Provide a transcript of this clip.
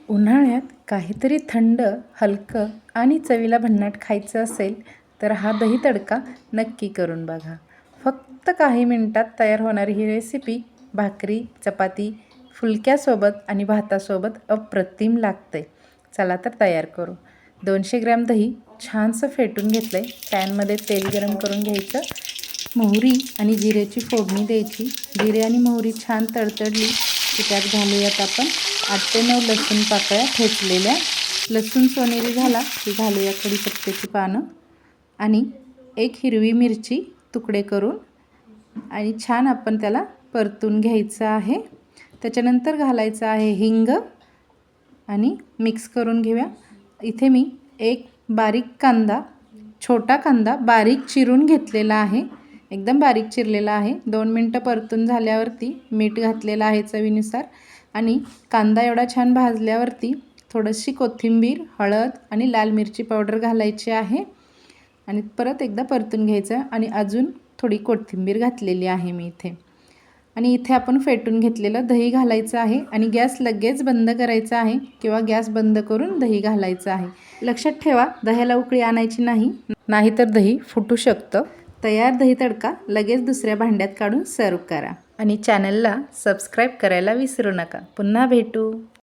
उन्हाळ्यात काहीतरी थंड, हलकं आणि चवीला भन्नाट खायचं असेल तर हा दही तडका नक्की करून बघा. फक्त काही मिनिटात तयार होणारी ही रेसिपी भाकरी, चपाती, फुलक्यासोबत आणि भातासोबत अप्रतिम लागते. चला तर तयार करू. 200 ग्रॅम दही छानसं फेटून घेतलं आहे. पॅनमध्ये तेल गरम करून घ्यायचं. मोहरी आणि जिऱ्याची फोडणी द्यायची. जिरे आणि मोहरी छान तडतडली की त्यात घालूयात आपण 8 ते 9 लसूण पाकळ्या ठेचलेल्या. लसूण सोनेरी झाला की घालूया कढीपत्त्याची पानं आणि एक हिरवी मिरची तुकडे करून आणि छान आपण त्याला परतून घ्यायचं आहे. त्याच्यानंतर घालायचं आहे हिंग आणि मिक्स करून घेऊया. इथे मी एक बारीक कांदा, छोटा कांदा बारीक चिरून घेतलेला आहे. एकदम बारीक चिरलेला आहे. 2 मिनटं परतून झाल्यावरती मीठ घातलेलं आहे चवीनुसार आणि कांदा एवढा छान भाजल्यावरती थोडीशी कोथिंबीर, हळद आणि लाल मिरची पावडर घालायची आहे आणि परत एकदा परतून घ्यायचं आणि अजून थोडी कोथिंबीर घातलेली आहे मी इथे. आणि इथे आपण फेटून घेतलेलं दही घालायचं आहे आणि गॅस लगेच बंद करायचा आहे किंवा गॅस बंद करून दही घालायचं आहे. लक्षात ठेवा, दह्याला उकळी आणायची नाही, नाहीतर दही फुटू शकतं. तयार दही तडका लगेच दुसऱ्या भांड्यात काढून सर्व करा आणि चॅनलला सबस्क्राईब करायला विसरू नका. पुन्हा भेटू.